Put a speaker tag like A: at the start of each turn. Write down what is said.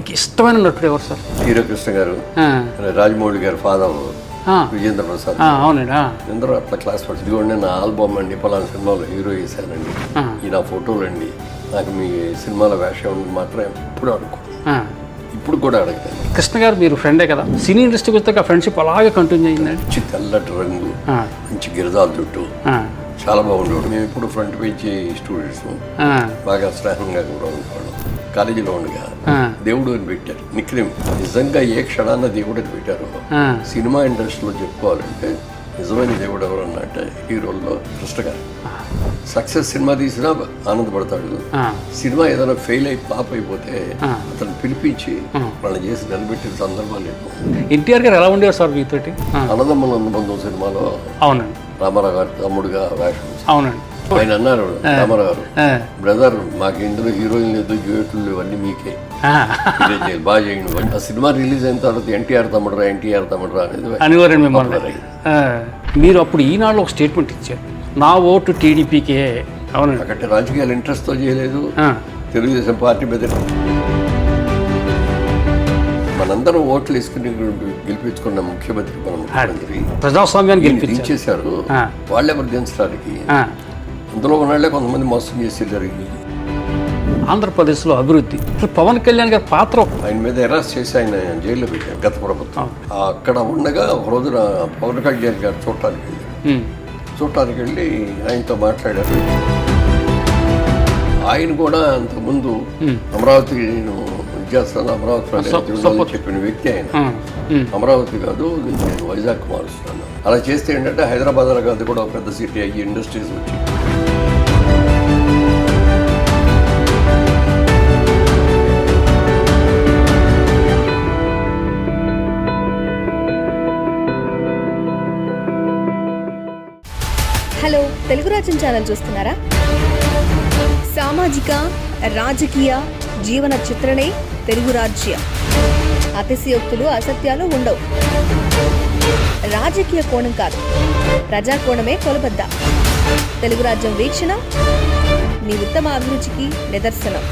A: మీకు ఇష్టమైన నటుడు ఎవరు సార్?
B: హీరోకృష్ణ గారు, రాజమౌళి గారు ఫాదర్ విజేంద్ర ప్రసాద్.
A: అవునండి.
B: అందరూ అట్లా క్లాస్ పడుతుంది. ఇదిగోండి నా ఆల్బమ్ అండి, పలానా సినిమాలో హీరో చేశానండి, ఈ నా ఫోటోలు అండి, నాకు మీ సినిమాల వేషం ఉంది మాత్రం ఎప్పుడు అడుగు, ఇప్పుడు కూడా అడుగుతాను.
A: కృష్ణ గారు మీరు ఫ్రెండే కదా, సినీ ఇండస్ట్రీకి వచ్చాక ఫ్రెండ్షిప్ అలాగే కంటిన్యూ అయిందండి.
B: మంచి తెల్లటి రంగు, మంచి గిరిజాల జుట్టు, చాలా బాగుండేవాడు. మేము ఇప్పుడు ఫ్రంట్ పేజ్ స్టూడెంట్స్, బాగా స్నేహంగా కూడా ఉండేవాడు. కాలేజీలో ఉండగా దేవుడు అని పెట్టారు నిక్నేమ్. నిజంగా ఏ క్షణాన్న దేవుడు అని పెట్టారు. సినిమా ఇండస్ట్రీలో చెప్పుకోవాలంటే నిజమైన దేవుడు ఎవరు అన్నట్టే హీరోల్లో కృష్ణ గారు. సక్సెస్ సినిమా తీసినా ఆనందపడతాడు, సినిమా ఏదైనా ఫెయిల్ అయి ఫ్లాప్ అయిపోతే అతను పిలిపించి వాళ్ళని చేసి నిలబెట్టిన సందర్భాలు ఎక్కువ.
A: ఎన్టీఆర్ గారు ఎలా ఉండేవారు సార్ మీతోటి?
B: అన్నదమ్ముల అనుబంధం సినిమాలో
A: అవునండి
B: రామారావు గారు తమ్ముడుగా వేషం.
A: అవునండి.
B: ఆయన అన్నారు రామారావు గారు, బ్రదర్ మాకు ఇందులో హీరోయిన్ లేదు, డ్యూయెట్లు ఇవన్నీ మీకే, బాగా చేయండి. ఆ సినిమా రిలీజ్ అయిన తర్వాత ఎన్టీఆర్ తమ్ముడురా అనేది
A: అనివార్యం మిమ్మల్ని. మీరు అప్పుడు ఈనాడులో ఒక స్టేట్మెంట్ ఇచ్చారు, నా ఓటు టీడీపీకే. అవునండి.
B: అక్కడ రాజకీయాలు ఇంట్రెస్ట్తో చేయలేదు, తెలుగుదేశం పార్టీ మీద మనందరం ఓట్లు వేసుకుని గెలిపించుకున్న ముఖ్యమంత్రి మన ముఖ్యమంత్రి
A: ప్రజాస్వామ్యాన్ని
B: గెలిపించేశారు. వాళ్ళే దించడానికి అందులో ఉన్నవాళ్ళే కొంతమంది మోసం చేసి జరిగింది.
A: ఆంధ్రప్రదేశ్లో అభివృద్ధి, పవన్ కళ్యాణ్ గారి పాత్ర
B: ఆయన మీద అరెస్ట్ చేసి ఆయన జైల్లో పెట్టారు గత ప్రభుత్వం. అక్కడ ఉండగా ఒక రోజున పవన్ కళ్యాణ్ గారు చూడటానికి వెళ్ళి ఆయనతో మాట్లాడారు. ఆయన కూడా అంతకుముందు అమరావతి నేను చేస్తాను, అమరావతి చెప్పిన వ్యక్తి ఆయన. అమరావతి కాదు, నేను వైజాగ్ మారుస్తున్నాను. అలా చేస్తే ఏంటంటే హైదరాబాద్ కాదు కూడా ఒక పెద్ద సిటీ అయ్యి ఇండస్ట్రీస్ వచ్చి.
C: హలో, తెలుగు రాజ్యం ఛానల్ చూస్తున్నారా? సామాజిక రాజకీయ జీవన చిత్రణే తెలుగు రాజ్యం. అతిశయోక్తులు అసత్యాలు ఉండవు. రాజకీయ కోణం కాదు, ప్రజా కోణమే కొలబద్ద. తెలుగు రాజ్యం వీక్షణ మీ ఉత్తమ అభిరుచికి నిదర్శనం.